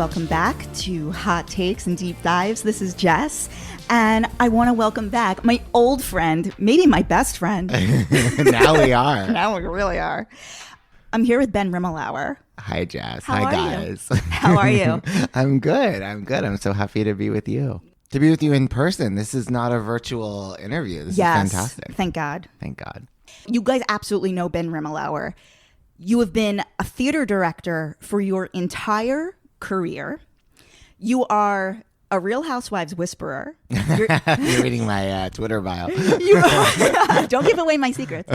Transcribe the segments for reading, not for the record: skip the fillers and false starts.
Welcome back to Hot Takes and Deep Dives. This is Jess, and I want to welcome back my old friend, maybe my best friend. Now we are. Now we really are. I'm here with Ben Rimalower. Hi, Jess. How Hi, are guys. You? How are you? I'm good. I'm so happy to be with you. To be with you in person. This is not a virtual interview. This is fantastic. Thank God. Thank God. You guys absolutely know Ben Rimalower. You have been a theater director for your entire career. You are a Real Housewives whisperer. You're reading my Twitter bio. Don't give away my secrets.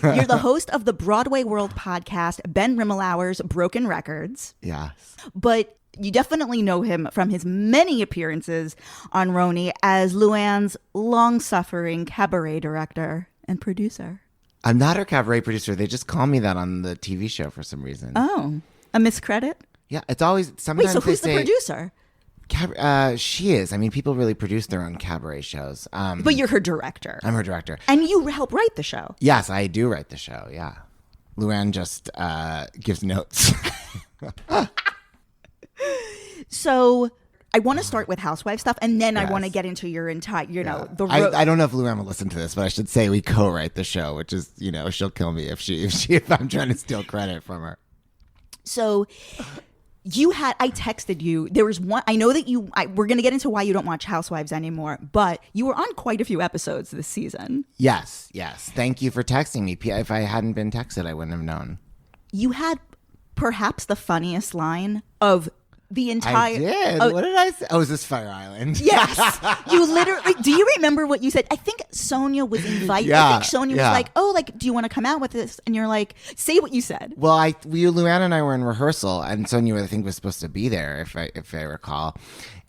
You're the host of the Broadway World podcast, Ben Rimalower's Broken Records. Yes. But you definitely know him from his many appearances on RHONY as Luann's long-suffering cabaret director and producer. I'm not her cabaret producer. They just call me that on the TV show for some reason. Oh, a miscredit? Yeah, it's always sometimes. Wait, so who's the producer? She is. I mean, people really produce their own cabaret shows. But you're her director. I'm her director. And you help write the show. Yes, I do write the show, yeah. Luann just gives notes. So I want to start with housewife stuff, and then I want to get into your entire, I don't know if Luann will listen to this, but I should say we co-write the show, which is, she'll kill me if I'm trying to steal credit from her. So I texted you. There was one. I know that we're going to get into why you don't watch Housewives anymore, but you were on quite a few episodes this season. Yes. Thank you for texting me. If I hadn't been texted, I wouldn't have known. You had perhaps the funniest line of the entire. I did. What did I say? Oh, is this Fire Island? Yes. You literally. Do you remember what you said? I think Sonia was invited. Yeah, I think Sonia was like, "Oh, do you want to come out with this?" And you're like, "Say what you said." Well, Luann and I were in rehearsal, and Sonia, I think, was supposed to be there, if I recall,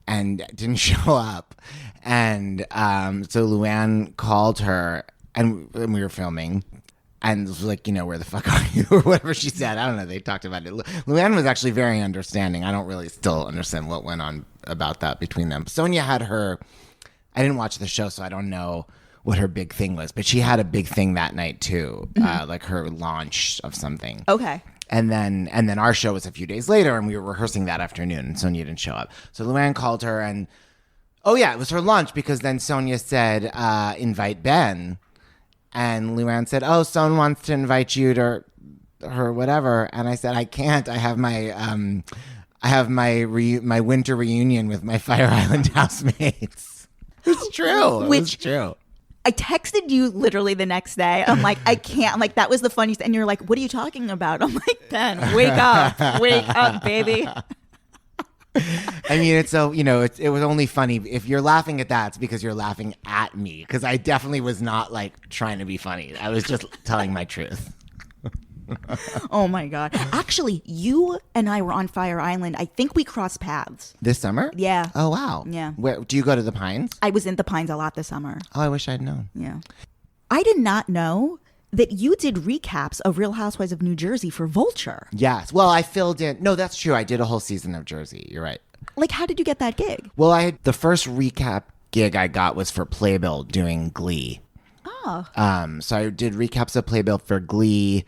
and didn't show up. And so Luann called her, and we were filming. And was like, where the fuck are you? Or whatever she said. I don't know. They talked about it. Luann was actually very understanding. I don't really still understand what went on about that between them. Sonia had I didn't watch the show, so I don't know what her big thing was. But she had a big thing that night, too. Like her launch of something. Okay. And then our show was a few days later, and we were rehearsing that afternoon, and Sonia didn't show up. So Luann called her, and, oh, yeah, it was her lunch, because then Sonia said, invite Ben. And Luann said, "Oh, Son wants to invite you to her whatever." And I said, "I can't. I have my winter reunion with my Fire Island housemates." It's true. It's true. I texted you literally the next day. I'm like, I can't. I'm like, that was the funniest. And you're like, "What are you talking about?" I'm like, "Ben, wake up, baby." I mean, it's so, it was only funny. If you're laughing at that, it's because you're laughing at me. Because I definitely was not trying to be funny. I was just telling my truth. Oh my God. Actually, you and I were on Fire Island. I think we crossed paths. This summer? Yeah. Oh, wow. Yeah. Where, do you go to the Pines? I was in the Pines a lot this summer. Oh, I wish I'd known. Yeah. I did not know that you did recaps of Real Housewives of New Jersey for Vulture. Yes. Well, I filled in. No, that's true. I did a whole season of Jersey. You're right. How did you get that gig? Well, the first recap gig I got was for Playbill doing Glee. Oh. So I did recaps of Playbill for Glee.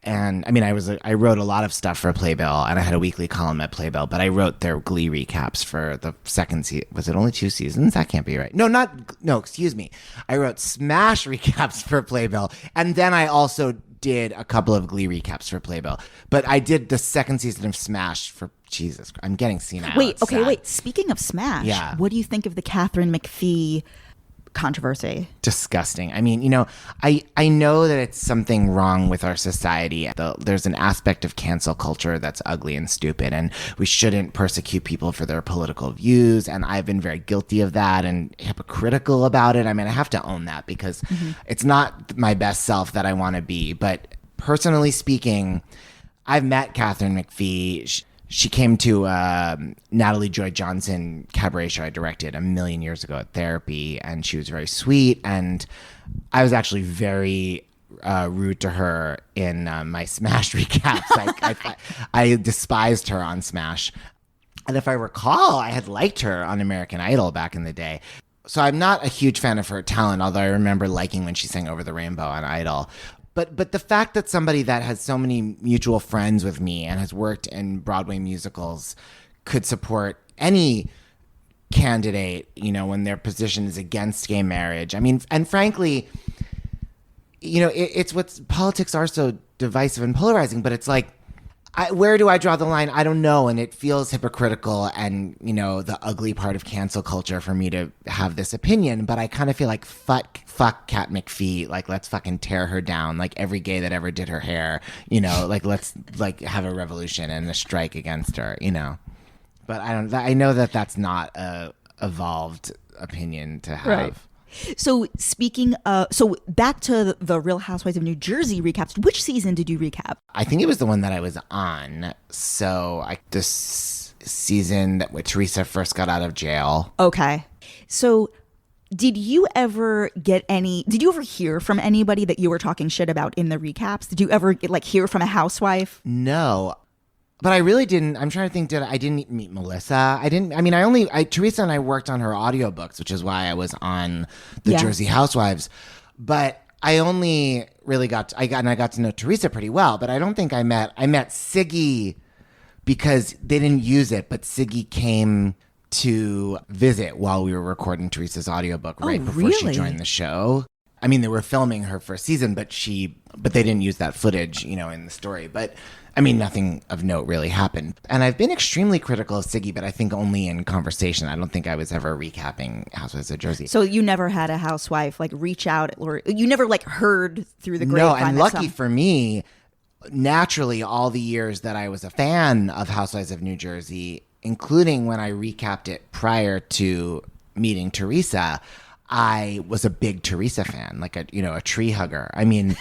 And I mean, I wrote a lot of stuff for Playbill, and I had a weekly column at Playbill, but I wrote their Glee recaps for the second season. Was it only 2 seasons? That can't be right. No, excuse me. I wrote Smash recaps for Playbill, and then I also did a couple of Glee recaps for Playbill. But I did the second season of Smash for Jesus. I'm getting senile. Wait. Speaking of Smash, what do you think of the Catherine McPhee controversy? Disgusting. I mean, I know that it's something wrong with our society. There's an aspect of cancel culture that's ugly and stupid, and we shouldn't persecute people for their political views. And I've been very guilty of that and hypocritical about it. I mean, I have to own that because it's not my best self that I want to be. But personally speaking, I've met Catherine McPhee. She came to Natalie Joy Johnson cabaret show I directed a million years ago at Therapy, and she was very sweet. And I was actually very rude to her in my Smash recaps. I despised her on Smash. And if I recall, I had liked her on American Idol back in the day. So I'm not a huge fan of her talent, although I remember liking when she sang Over the Rainbow on Idol. But the fact that somebody that has so many mutual friends with me and has worked in Broadway musicals could support any candidate, when their position is against gay marriage. I mean, and frankly, it's what politics are so divisive and polarizing, but it's like, where do I draw the line? I don't know. And it feels hypocritical and, the ugly part of cancel culture for me to have this opinion. But I kind of feel like fuck Kat McPhee. Like, let's fucking tear her down. Like every gay that ever did her hair, like let's like have a revolution and a strike against her, But I know that that's not a evolved opinion to have. Right. So so back to the Real Housewives of New Jersey recaps. Which season did you recap? I think it was the one that I was on. So this season that when Teresa first got out of jail. Okay. So did you ever hear from anybody that you were talking shit about in the recaps? Did you ever hear from a housewife? No. But I really didn't. I'm trying to think. I didn't meet Melissa. Teresa and I worked on her audiobooks, which is why I was on the Jersey Housewives. But I only really got to know Teresa pretty well. But I don't think I met Siggy because they didn't use it. But Siggy came to visit while we were recording Teresa's audiobook before she joined the show. I mean, they were filming her first season, but they didn't use that footage, in the story. But I mean, nothing of note really happened. And I've been extremely critical of Siggy, but I think only in conversation. I don't think I was ever recapping Housewives of Jersey. So you never had a housewife reach out, or you never heard through the grapevine? No, and lucky for me, naturally, all the years that I was a fan of Housewives of New Jersey, including when I recapped it prior to meeting Teresa, I was a big Teresa fan, a tree hugger. I mean...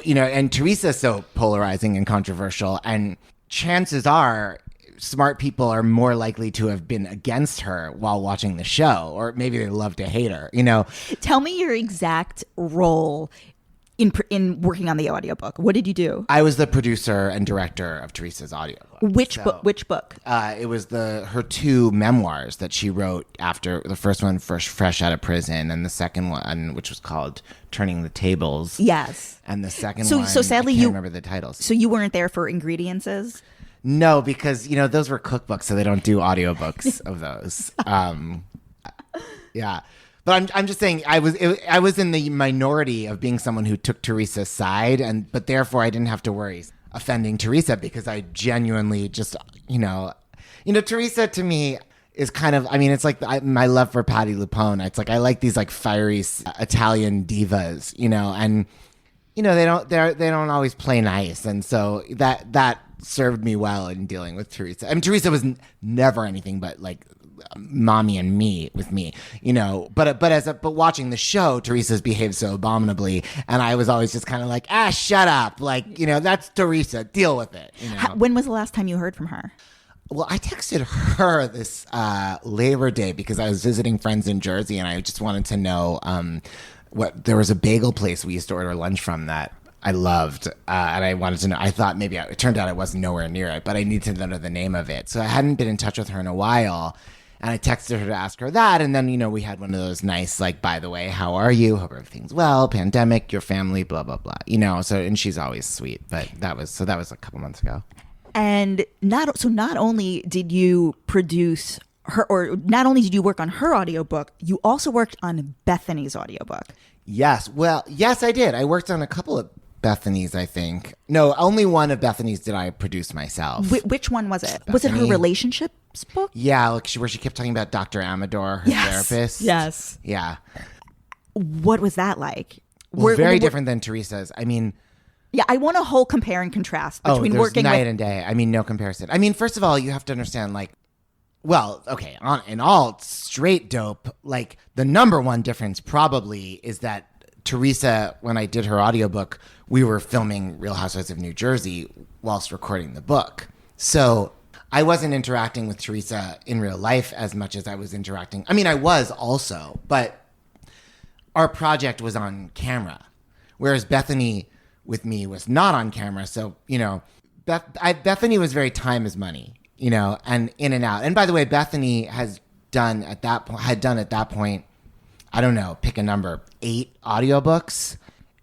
and Teresa's so polarizing and controversial, and chances are smart people are more likely to have been against her while watching the show, or maybe they love to hate her, Tell me your exact role in working on the audiobook. What did you do? I was the producer and director of Teresa's audiobook. Which book? It was her two memoirs that she wrote after the first one, fresh out of prison, and the second one, which was called Turning the Tables. Yes. And the second one, so sadly, I can't remember the titles. So you weren't there for ingredients? No, because those were cookbooks, so they don't do audiobooks of those. Yeah. But I'm just saying I was in the minority of being someone who took Teresa's side, but therefore I didn't have to worry offending Teresa because I genuinely just Teresa to me is kind of, it's like my love for Patti LuPone. It's like I like these fiery Italian divas, and they don't always play nice, and so that served me well in dealing with Teresa. I mean, Teresa was never anything but mommy and me with me, but watching the show, Teresa's behaved so abominably, and I was always just kind of shut up, that's Teresa, deal with it. When was the last time you heard from her? Well, I texted her this Labor Day because I was visiting friends in Jersey, and I just wanted to know there was a bagel place we used to order lunch from that I loved, and I wanted to know. I thought maybe it turned out I wasn't nowhere near it, but I needed to know the name of it. So I hadn't been in touch with her in a while. And I texted her to ask her that. And then, we had one of those nice, by the way, how are you? Hope everything's well. Pandemic, your family, blah, blah, blah. And she's always sweet. But that was a couple months ago. And not only did you produce her, or not only did you work on her audiobook, you also worked on Bethenny's audiobook. Yes. Well, yes, I did. I worked on a couple of Bethenny's, I think. No, only one of Bethenny's did I produce myself. Which one was it? Bethenny. Was it her relationships book? Yeah, where she kept talking about Dr. Amador, her therapist. Yes. Yeah. What was that like? Well, very different than Teresa's. Yeah, I want a whole compare and contrast between working night and day. No comparison. First of all, you have to understand, in all straight dope, the number one difference probably is that Teresa, when I did her audiobook, we were filming Real Housewives of New Jersey whilst recording the book. So I wasn't interacting with Teresa in real life as much as I was interacting. I was also, but our project was on camera, whereas Bethenny with me was not on camera. So, Bethenny was very time is money, and in and out. And by the way, Bethenny had done at that point, I don't know, pick a number, 8 audiobooks.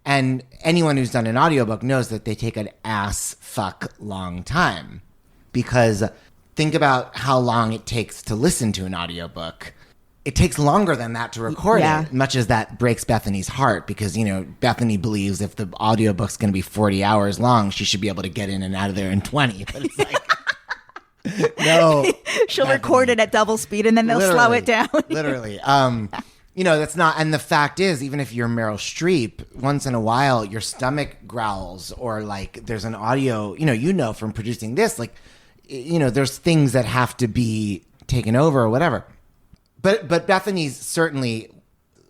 And anyone who's done an audiobook knows that they take an ass fuck long time because think about how long it takes to listen to an audiobook. It takes longer than that to record it, much as that breaks Bethenny's heart because, Bethenny believes if the audiobook's going to be 40 hours long, she should be able to get in and out of there in 20. But it's like, no. She'll record it at double speed and then they'll slow it down. Literally. That's not, and the fact is, even if you're Meryl Streep, once in a while, your stomach growls or like there's an audio, from producing this, like, there's things that have to be taken over or whatever. But Bethenny certainly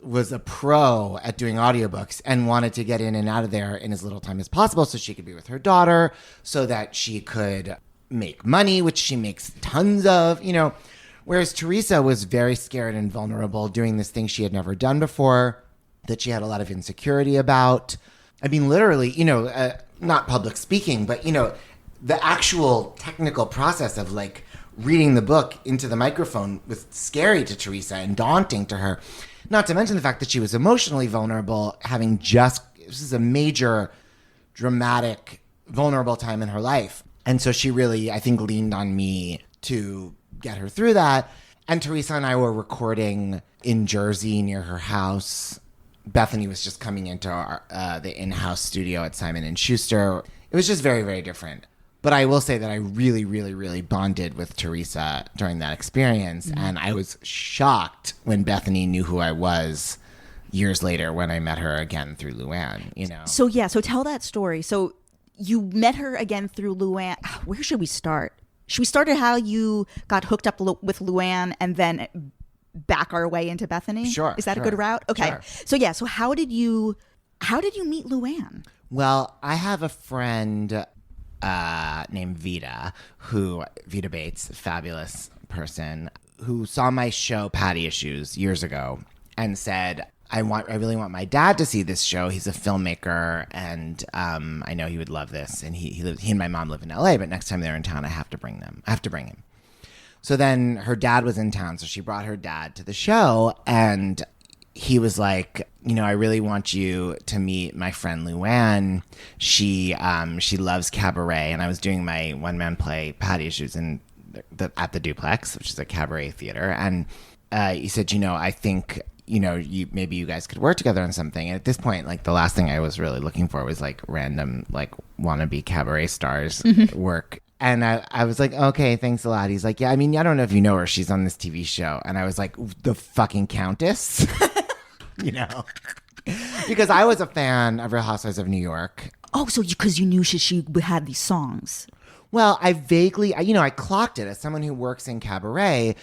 was a pro at doing audiobooks and wanted to get in and out of there in as little time as possible so she could be with her daughter, so that she could make money, which she makes tons of, Whereas Teresa was very scared and vulnerable doing this thing she had never done before, that she had a lot of insecurity about. I mean, literally, not public speaking, but, the actual technical process of like reading the book into the microphone was scary to Teresa and daunting to her. Not to mention the fact that she was emotionally vulnerable, this is a major, dramatic, vulnerable time in her life. And so she really, I think, leaned on me to get her through that. And Teresa and I were recording in Jersey near her house. Bethenny was just coming into the in-house studio at Simon & Schuster. It was just very, very different. But I will say that I really, really, really bonded with Teresa during that experience. Mm-hmm. And I was shocked when Bethenny knew who I was years later when I met her again through Luann, So tell that story. So you met her again through Luann. Where should we start? Should we start at how you got hooked up with Luann and then back our way into Bethenny? Sure. Is that a good route? Okay. Sure. So how did you meet Luann? Well, I have a friend named Vita Bates, a fabulous person, who saw my show Patti Issues years ago and said, I really want my dad to see this show. He's a filmmaker, and I know he would love this. And he and my mom live in LA, but next time they're in town, I have to bring him. So then her dad was in town, so she brought her dad to the show, and he was like, I really want you to meet my friend Luann. She loves Cabaret, and I was doing my one-man play Patti Issues at the Duplex, which is a cabaret theater. And he said, I think, maybe you guys could work together on something. And at this point, like, the last thing I was really looking for was like random, like, wannabe cabaret stars work. And I was like, okay, thanks a lot. He's like, yeah, I mean, I don't know if you know her. She's on this TV show. And I was like, the fucking Countess? Because I was a fan of Real Housewives of New York. Oh, so because you knew she had these songs. Well, I vaguely, I clocked it. As someone who works in cabaret,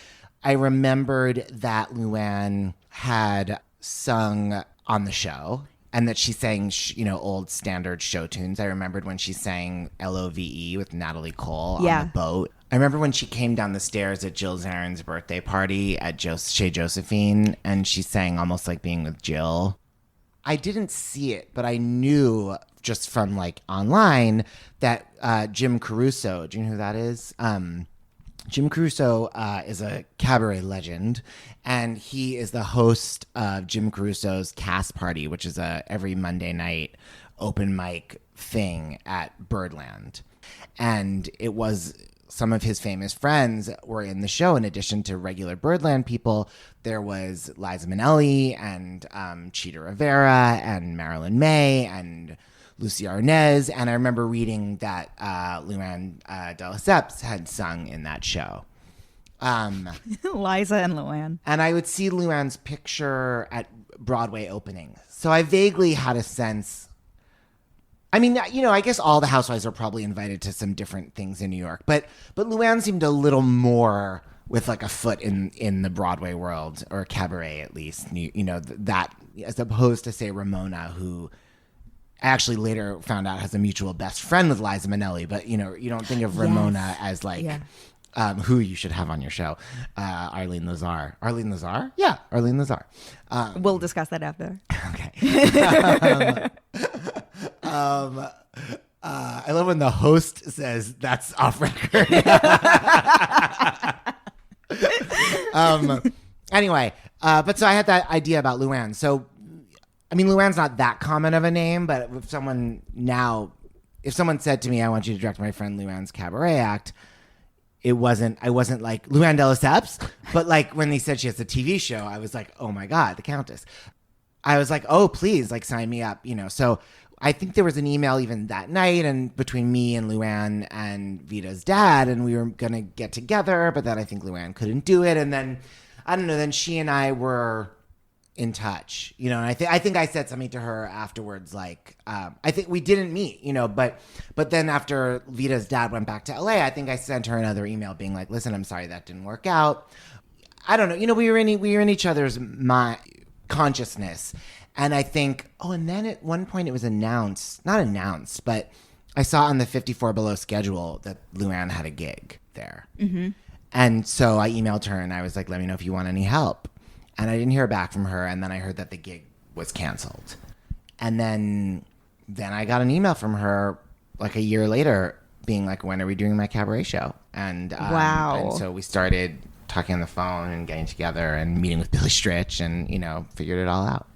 I remembered that Luann had sung on the show and that she sang, old standard show tunes. I remembered when she sang Love with Natalie Cole on the boat. I remember when she came down the stairs at Jill Zarin's birthday party at Chez Josephine, and she sang Almost Like Being with Jill. I didn't see it, but I knew just from like online that Jim Caruso, do you know who that is? Jim Caruso is a cabaret legend, and he is the host of Jim Caruso's Cast Party, which is a every Monday night open mic thing at Birdland. And it was some of his famous friends were in the show. In addition to regular Birdland people, there was Liza Minnelli and Cheetah Rivera and Marilyn Maye and Lucy Arnaz. And I remember reading that Luann de Lesseps had sung in that show. Liza and Luann. And I would see Luann's picture at Broadway openings. So I vaguely had a sense. I mean, I guess all the housewives are probably invited to some different things in New York, but Luann seemed a little more with like a foot in the Broadway world, or cabaret at least. That as opposed to say Ramona, who I actually later found out has a mutual best friend with Liza Minnelli, but you don't think of Ramona as like who you should have on your show, Arlene Lazar. Arlene Lazar? Yeah, Arlene Lazar. We'll discuss that after. Okay. I love when the host says that's off record. Anyway, but so I had that idea about Luann. So, I mean, Luann's not that common of a name, but if someone said to me, I want you to direct my friend Luann's cabaret act, I wasn't like Luann de Lesseps, but like when they said she has a TV show, I was like, oh my God, the Countess. I was like, oh, please, like sign me up, So I think there was an email even that night and between me and Luann and Vita's dad, and we were going to get together, but then I think Luann couldn't do it. And then, I don't know, then she and I were in touch, and I think I said something to her afterwards, like, I think we didn't meet, but then after Vita's dad went back to LA, I think I sent her another email being like, listen, I'm sorry that didn't work out. I don't know, we were in each other's consciousness. And I think, and then at one point it was not announced, but I saw on the 54 Below schedule that Luann had a gig there. Mm-hmm. And so I emailed her and I was like, let me know if you want any help. And I didn't hear back from her. And then I heard that the gig was canceled. And then I got an email from her like a year later being like, when are we doing my cabaret show? And wow. And so we started talking on the phone and getting together and meeting with Billy Stritch and, figured it all out.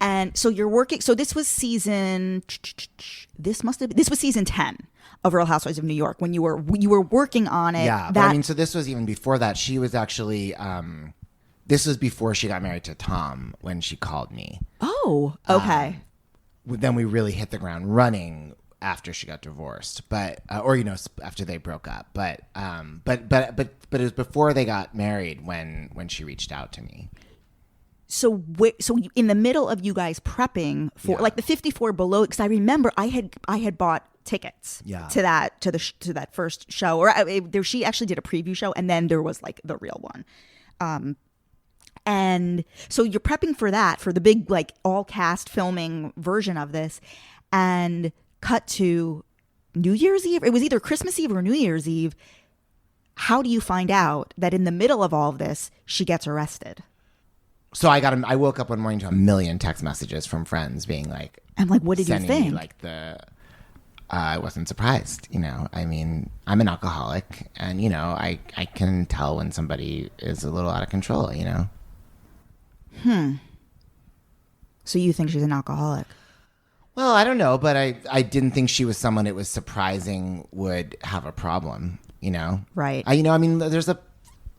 And so you're working. So this was season 10 of Real Housewives of New York when you were working on it. Yeah, but so this was even before that. She was actually, this was before she got married to Tom when she called me. Oh, okay. Then we really hit the ground running after she got divorced, but after they broke up. But it was before they got married when she reached out to me. So in the middle of you guys prepping for like the 54 Below, because I remember I had bought tickets to that first show, or she actually did a preview show, and then there was like the real one. And so you're prepping for that, for the big like all cast filming version of this, and cut to New Year's Eve. It was either Christmas Eve or New Year's Eve. How do you find out that in the middle of all of this she gets arrested? So I woke up one morning to a million text messages from friends being like, I'm like, what did you think? Me like I wasn't surprised. I mean, I'm an alcoholic and, I can tell when somebody is a little out of control, So you think she's an alcoholic? Well, I don't know, but I didn't think she was someone it was surprising would have a problem, Right. I mean, there's a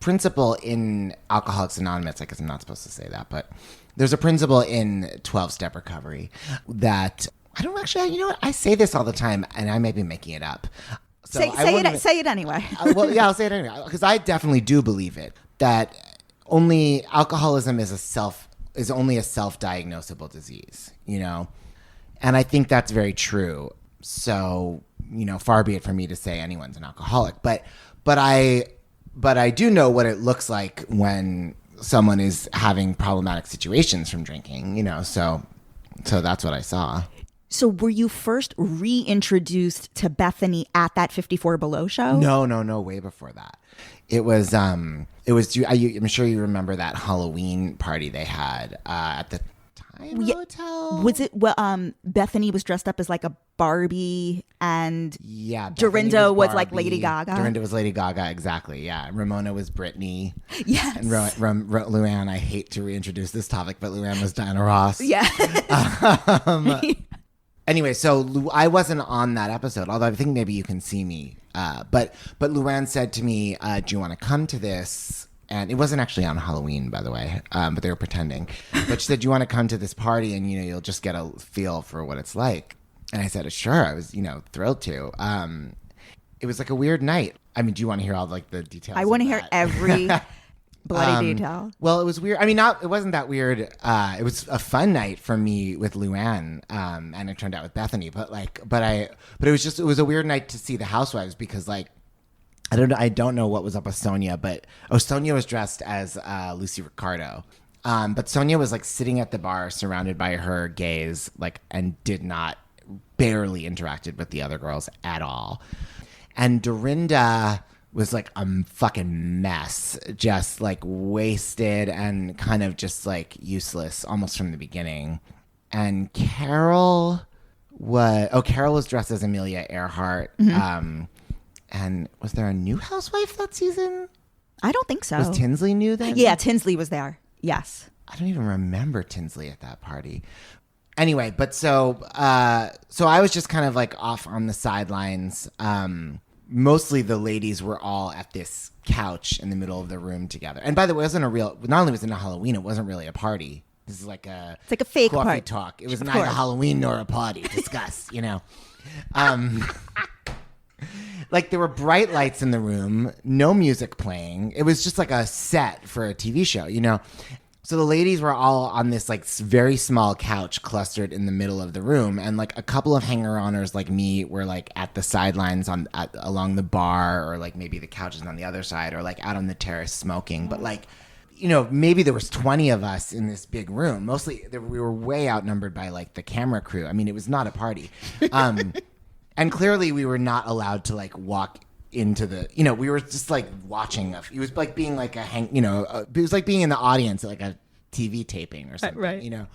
principle in Alcoholics Anonymous, I guess I'm not supposed to say that, but there's a principle in 12-step recovery that I don't actually, I say this all the time and I may be making it up. So say it anyway. Well, yeah, I'll say it anyway, because I definitely do believe it, that alcoholism is only a self-diagnosable disease, and I think that's very true. So, far be it from me to say anyone's an alcoholic, but I do know what it looks like when someone is having problematic situations from drinking, so that's what I saw. So were you first reintroduced to Bethenny at that 54 Below show? No, way before that. It was I'm sure you remember that Halloween party they had at the Time Hotel. Was it Bethenny was dressed up as like a Barbie, and Dorinda was like Lady Gaga. Dorinda was Lady Gaga, exactly. Yeah, Ramona was Britney. Yes, and Luann. I hate to reintroduce this topic, but Luann was Diana Ross. Yeah. Anyway, so I wasn't on that episode, although I think maybe you can see me. But Luann said to me, "Do you want to come to this?" And it wasn't actually on Halloween, by the way, but they were pretending. But she said, "Do you want to come to this party and you'll just get a feel for what it's like?" And I said, "Sure." I was thrilled to. It was like a weird night. I mean, do you want to hear all like the details? I want to hear every bloody detail. Well, it was weird. I mean, it wasn't that weird. It was a fun night for me with Luann, and it turned out with Bethenny. But it was a weird night to see the housewives because like. I don't know what was up with Sonia, but Sonia was dressed as Lucy Ricardo. But Sonia was like sitting at the bar surrounded by her gays, like, and barely interacted with the other girls at all. And Dorinda was like a fucking mess, just like wasted and kind of just like useless almost from the beginning. And Carol was dressed as Amelia Earhart. Mm-hmm. And was there a new housewife that season? I don't think so. Was Tinsley new then? Yeah, Tinsley was there. Yes. I don't even remember Tinsley at that party. Anyway, but so I was just kind of like off on the sidelines. mostly the ladies were all at this couch in the middle of the room together. And by the way, it wasn't a real, not only was it not Halloween, it wasn't really a party. This is like it's like a fake coffee party. talk. It was neither Halloween nor a party. Discuss, you know. Like there were bright lights in the room, no music playing. It was just like a set for a TV show, you know. So the ladies were all on this like very small couch clustered in the middle of the room, and like a couple of hanger-oners like me were like at the sidelines along the bar, or like maybe the couches on the other side, or like out on the terrace smoking. But like, you know, maybe there was 20 of us in this big room. Mostly we were way outnumbered by like the camera crew. I mean, it was not a party. And clearly we were not allowed to like walk into the, you know, we were just like watching. It was like being like it was like being in the audience at like a TV taping or something, right. You know?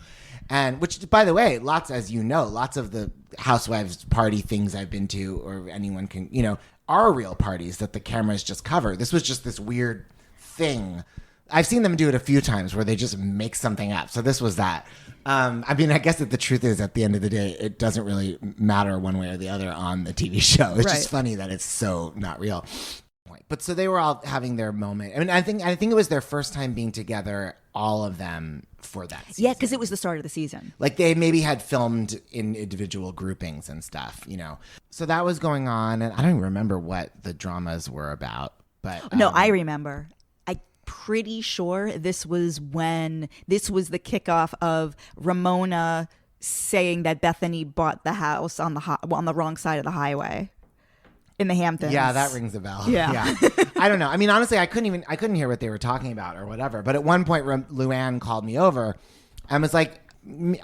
And which, by the way, lots of the housewives party things I've been to, or anyone can, you know, are real parties that the cameras just cover. This was just this weird thing. I've seen them do it a few times where they just make something up. So this was that. I mean, I guess that the truth is, at the end of the day, it doesn't really matter one way or the other on the TV show. It's just funny that it's so not real. But so they were all having their moment. I mean, I think it was their first time being together, all of them, for that season. Yeah, because it was the start of the season. Like they maybe had filmed in individual groupings and stuff, you know. So that was going on, and I don't even remember what the dramas were about. But no, I remember. Pretty sure this was the kickoff of Ramona saying that Bethenny bought the house on the wrong side of the highway in the Hamptons. Yeah, that rings a bell. Yeah. I don't know. I mean, honestly, I couldn't hear what they were talking about or whatever. But at one point, Luann called me over and was like,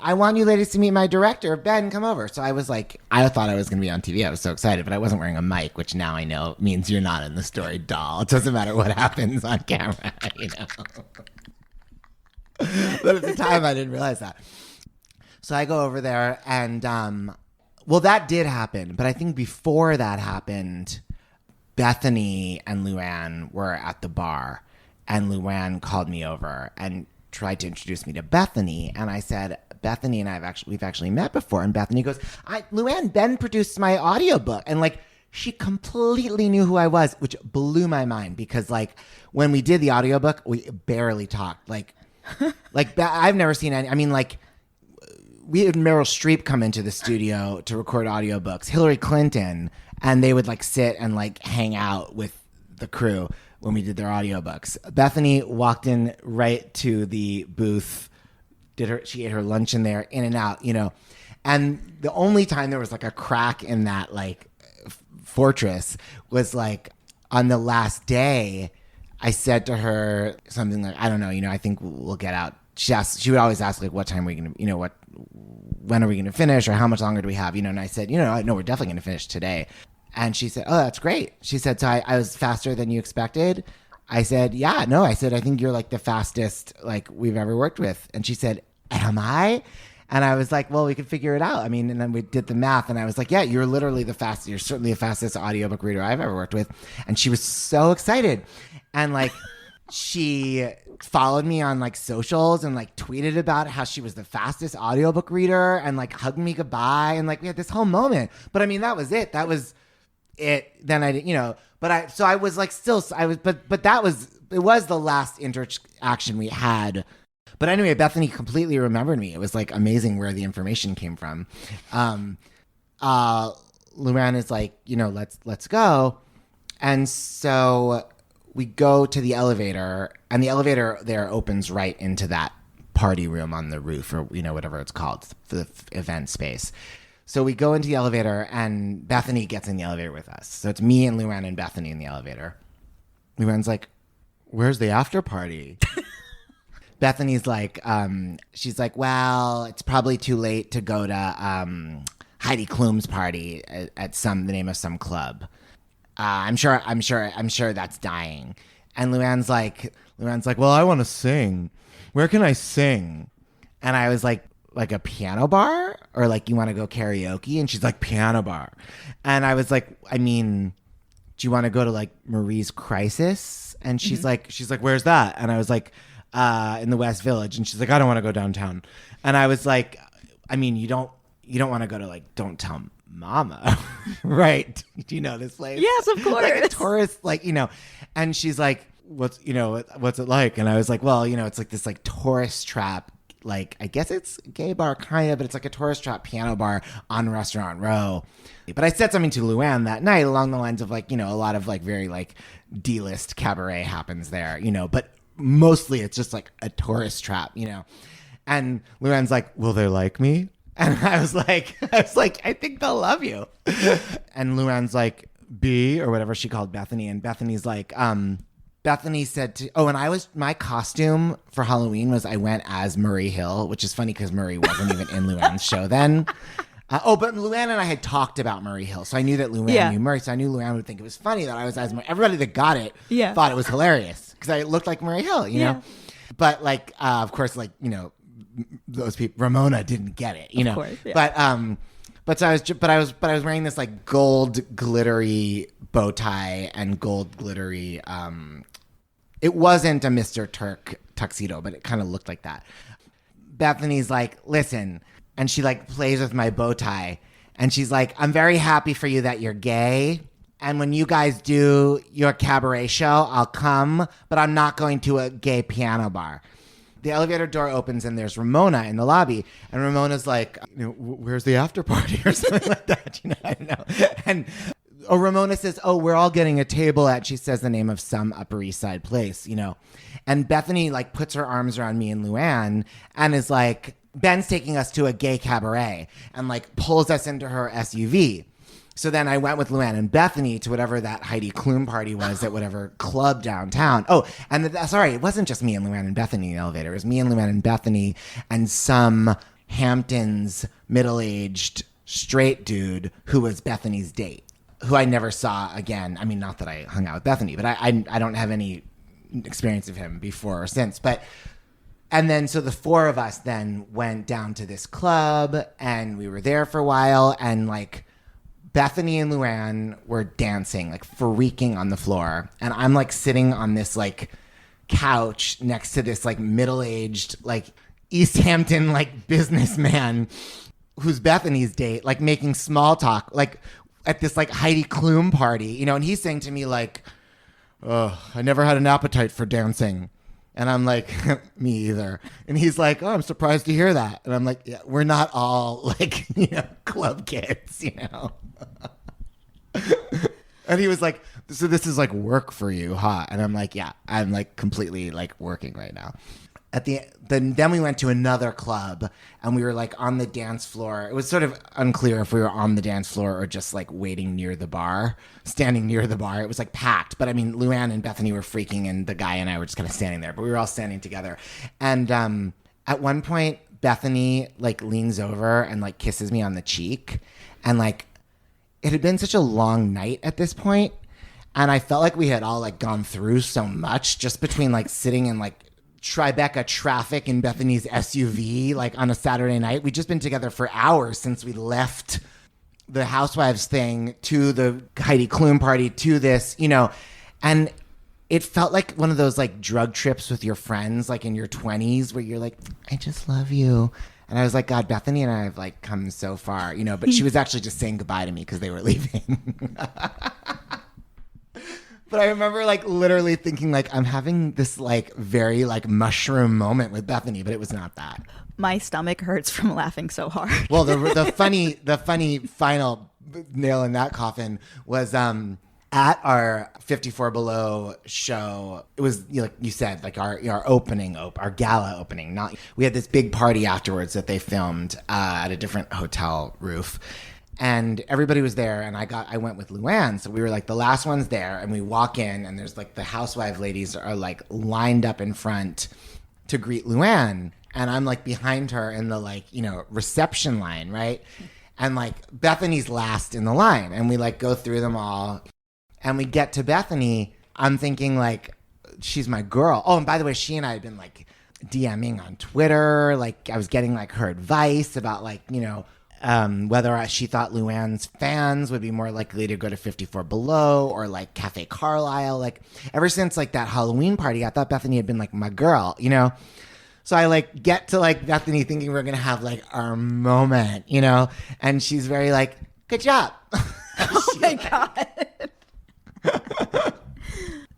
I want you ladies to meet my director, Ben, come over. So I was like, I thought I was going to be on TV. I was so excited, but I wasn't wearing a mic, which now I know means you're not in the story, doll. It doesn't matter what happens on camera, you know. But at the time, I didn't realize that. So I go over there and, well, that did happen. But I think before that happened, Bethenny and Luann were at the bar, and Luann called me over and tried to introduce me to Bethenny, and I said, Bethenny and we've actually met before. And Bethenny goes, Luann, Ben produced my audiobook. And like, she completely knew who I was, which blew my mind, because like when we did the audiobook, we barely talked. Like I've never seen any, I mean, like we had Meryl Streep come into the studio to record audiobooks, Hillary Clinton, and they would like sit and like hang out with the crew when we did their audiobooks. Bethenny walked in right to the booth, she ate her lunch in there, in and out, you know. And the only time there was like a crack in that like fortress was like on the last day. I said to her something like, I don't know, you know, I think we'll get out. She would always ask like, what time are we going to, you know, when are we going to finish, or how much longer do we have, you know? And I said, you know, no, we're definitely going to finish today. And she said, oh, that's great. She said, so I was faster than you expected? I said, yeah, no. I said, I think you're like the fastest like we've ever worked with. And she said, am I? And I was like, well, we could figure it out. I mean, and then we did the math, and I was like, yeah, you're literally the fastest. You're certainly the fastest audiobook reader I've ever worked with. And she was so excited. And like, she followed me on like socials and like tweeted about how she was the fastest audiobook reader, and like hugged me goodbye. And like, we had this whole moment. But I mean, that was it. That was it. Then I didn't, you know, but I was like, but that was, it was the last interaction we had. But anyway, Bethenny completely remembered me. It was like amazing where the information came from. Luann is like, you know, let's go. And so we go to the elevator, and the elevator there opens right into that party room on the roof, or, you know, whatever it's called, the event space. So we go into the elevator, and Bethenny gets in the elevator with us. So it's me and Luann and Bethenny in the elevator. Luann's like, where's the after party? Bethenny's like, she's like, well, it's probably too late to go to Heidi Klum's party at the name of some club. I'm sure that's dying. And Luann's like, well, I want to sing. Where can I sing? And I was like a piano bar, or like, you want to go karaoke? And she's like, piano bar. And I was like, I mean, do you want to go to like Marie's Crisis? And she's like, where's that? And I was like, in the West Village. And she's like, I don't want to go downtown. And I was like, I mean, you don't want to go to like, don't tell Mama, right? Do you know this place? Yes, of course. Like a tourist, like, and she's like, what's it like? And I was like, well, it's like this like tourist trap. Like, I guess it's a gay bar kind of, but it's like a tourist trap piano bar on Restaurant Row. But I said something to Luann that night along the lines of like, a lot of like very like D-list cabaret happens there, but mostly it's just like a tourist trap, And Luann's like, will they like me? And I was like, I think they'll love you. And Luann's like, B, or whatever she called Bethenny. And Bethenny's like, Bethenny said and my costume for Halloween was I went as Murray Hill, which is funny because Murray wasn't even in Luann's show then. But Luann and I had talked about Murray Hill, so I knew that Luann knew Murray, so I knew Luann would think it was funny that I was as Murray. Everybody that got it thought it was hilarious because I looked like Murray Hill, know? But like, of course, like, those people, Ramona didn't get it, Of course, yeah. But I was wearing this like gold glittery bow tie and gold glittery. It wasn't a Mr. Turk tuxedo, but it kind of looked like that. Bethenny's like, listen, and she like plays with my bow tie, and she's like, I'm very happy for you that you're gay. And when you guys do your cabaret show, I'll come, but I'm not going to a gay piano bar. The elevator door opens and there's Ramona in the lobby. And Ramona's like, where's the after party or something like that? I don't know. And Ramona says, we're all getting a table at, she says the name of some Upper East Side place, And Bethenny like puts her arms around me and Luann and is like, Ben's taking us to a gay cabaret, and like pulls us into her SUV. So then I went with Luann and Bethenny to whatever that Heidi Klum party was at whatever club downtown. Oh, and sorry, it wasn't just me and Luann and Bethenny in the elevator. It was me and Luann and Bethenny and some Hamptons middle-aged straight dude who was Bethenny's date, who I never saw again. I mean, not that I hung out with Bethenny, but I don't have any experience of him before or since. And then so the four of us then went down to this club, and we were there for a while, and like Bethenny and Luann were dancing, like freaking on the floor. And I'm like sitting on this like couch next to this like middle-aged, like East Hampton, like businessman who's Bethenny's date, like making small talk, like at this like Heidi Klum party, and he's saying to me like, oh, I never had an appetite for dancing. And I'm like, me either. And he's like, oh, I'm surprised to hear that. And I'm like, yeah, we're not all like, club kids, And he was like, so this is like work for you, huh? And I'm like, yeah, I'm like completely like working right now. Then we went to another club, and we were like on the dance floor. It was sort of unclear if we were on the dance floor or just like waiting near the bar, standing near the bar. It was like packed, but I mean, Luann and Bethenny were freaking, and the guy and I were just kind of standing there, but we were all standing together. And at one point, Bethenny like leans over and like kisses me on the cheek, and like it had been such a long night at this point, and I felt like we had all like gone through so much just between like sitting in like Tribeca traffic in Bethenny's SUV, like on a Saturday night. We'd just been together for hours since we left the Housewives thing to the Heidi Klum party to this, and it felt like one of those like drug trips with your friends, like in your 20s where you're like, I just love you. And I was like, God, Bethenny and I have like come so far, but she was actually just saying goodbye to me because they were leaving. But I remember like literally thinking like I'm having this like very like mushroom moment with Bethenny, but it was not that. My stomach hurts from laughing so hard. Well, the funny final nail in that coffin was at our 54 Below show. It was like you said, like our gala opening. We had this big party afterwards that they filmed at a different hotel roof. And everybody was there, and I went with Luann, so we were like the last ones there, and we walk in, and there's like the housewife ladies are like lined up in front to greet Luann, and I'm like behind her in the like, reception line, right? And like Bethenny's last in the line, and we like go through them all, and we get to Bethenny. I'm thinking like, she's my girl. Oh, and by the way, she and I had been like DMing on Twitter, like I was getting like her advice about like, whether she thought Luann's fans would be more likely to go to 54 Below or like Cafe Carlisle. Like ever since like that Halloween party, I thought Bethenny had been like my girl, So I like get to like Bethenny thinking we're going to have like our moment, and she's very like, Good job. Oh my God.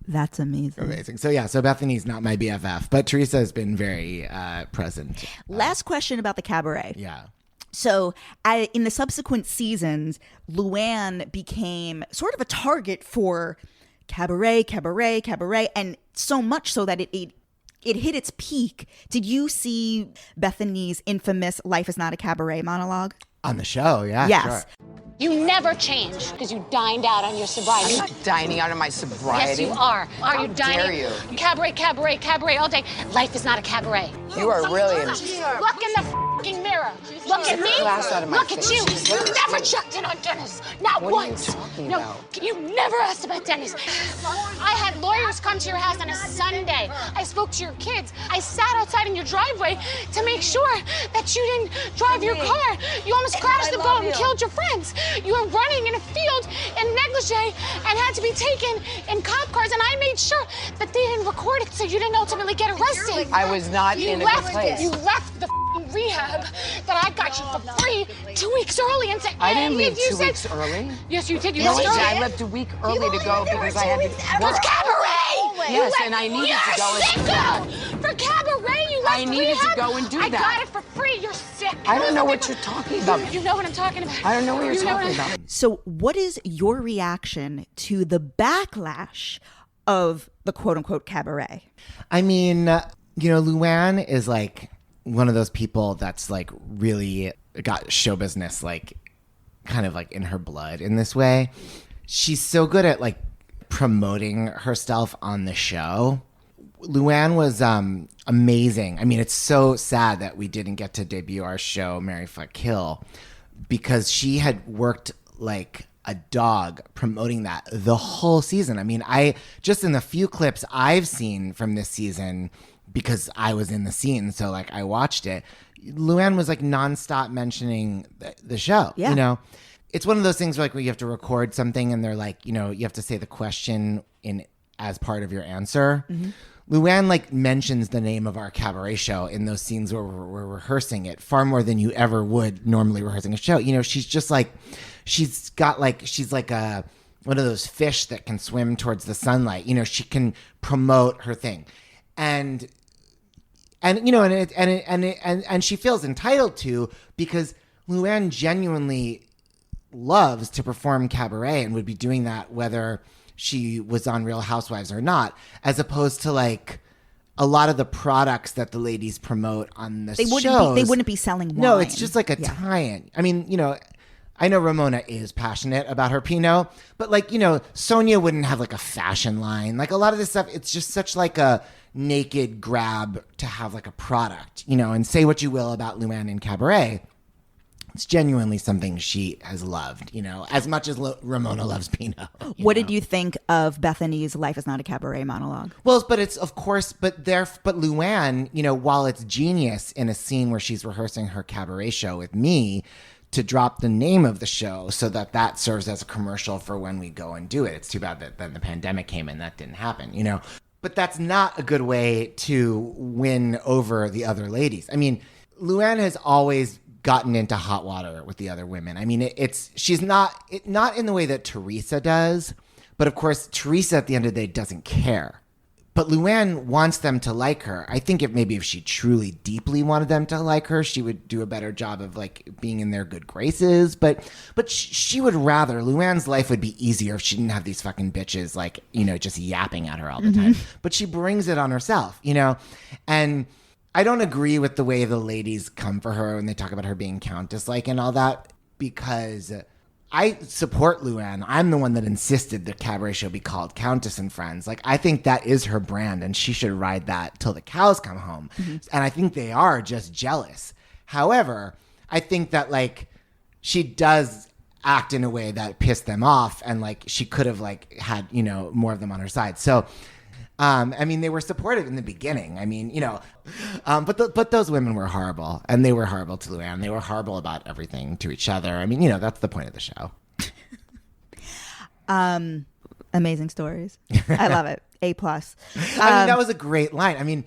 That's amazing. Amazing. So Bethenny's not my BFF, but Teresa has been very present. Last question about the Cabaret. Yeah. So in the subsequent seasons, Luann became sort of a target for cabaret, and so much so that it hit its peak. Did you see Bethenny's infamous "Life is not a cabaret" monologue? On the show, yeah. Yes. Sure. You never change because you dined out on your sobriety. I'm not dining out on my sobriety. Yes, you are. Are you dining? Dare you? Cabaret all day. Life is not a cabaret. You are really Look in the fucking mirror. Look at me. Glass out of my Look at face. you. You never checked in on Dennis. Not What are you once. talking No, about? you never asked about Dennis. I had lawyers come to your house on a Sunday. I spoke to your kids. I sat outside in your driveway to make sure that you didn't drive your car. You almost crashed the boat and killed your friends. You were running in a field in negligee and had to be taken in cop cars, and I made sure that they didn't record it so you didn't ultimately get arrested. I was not in a good place. You left the rehab that I got you for free 2 weeks early and said, I didn't "Hey, leave you 2 said-" weeks early. Yes, you did. You No, left I early. did. I left a week early to go because I had to For work. cabaret! Yes, and I needed to go and do that. For cabaret, you left I needed to rehab. go and do I that. got it for free. You're sick. I don't know what you're talking about. You know what I'm talking about. I don't know what you're You know talking what about. So what is your reaction to the backlash of the quote-unquote cabaret? I mean, Luann is like one of those people that's like really got show business like kind of like in her blood in this way. She's so good at like promoting herself on the show. Luann was amazing. I mean, it's so sad that we didn't get to debut our show, Marry, Fuck, Kill, because she had worked like a dog promoting that the whole season. I mean, I just in the few clips I've seen from this season, because I was in the scene, so like I watched it, Luann was like nonstop mentioning the show. Yeah. It's one of those things where you have to record something and they're like, you have to say the question in as part of your answer. Mm-hmm. Luann like mentions the name of our cabaret show in those scenes where we're rehearsing it far more than you ever would normally rehearsing a show. She's just like, she's like a one of those fish that can swim towards the sunlight. She can promote her thing, and she feels entitled to, because Luann genuinely loves to perform cabaret and would be doing that whether she was on Real Housewives or not, as opposed to like a lot of the products that the ladies promote on the shows. They wouldn't be selling wine. No, it's just like a tie-in. I mean, I know Ramona is passionate about her Pinot, but like, Sonia wouldn't have like a fashion line. Like a lot of this stuff, it's just such like a naked grab to have like a product, and say what you will about Luann and Cabaret. It's genuinely something she has loved, as much as Ramona loves Pinot. What did you think of Bethenny's "Life is not a cabaret" monologue? Well, but it's of course, but Luann, while it's genius in a scene where she's rehearsing her cabaret show with me, to drop the name of the show so that serves as a commercial for when we go and do it. It's too bad that then the pandemic came and that didn't happen, But that's not a good way to win over the other ladies. I mean, Luann has always gotten into hot water with the other women. I mean, she's not in the way that Teresa does, but of course, Teresa at the end of the day doesn't care. But Luann wants them to like her. I think if she truly deeply wanted them to like her, she would do a better job of like being in their good graces. But she would rather, Luann's life would be easier if she didn't have these fucking bitches like, just yapping at her all the time. But she brings it on herself, and I don't agree with the way the ladies come for her when they talk about her being countess-like and all that, because I support Luann. I'm the one that insisted the cabaret show be called Countess and Friends. Like, I think that is her brand, and she should ride that till the cows come home. Mm-hmm. And I think they are just jealous. However, I think that, like, she does act in a way that pissed them off, and, like, she could have, like, had, more of them on her side. So, I mean, they were supportive in the beginning. I mean, but those women were horrible, and they were horrible to Luann. They were horrible about everything to each other. I mean, that's the point of the show. Amazing stories. I love it. A+. I mean, that was a great line. I mean,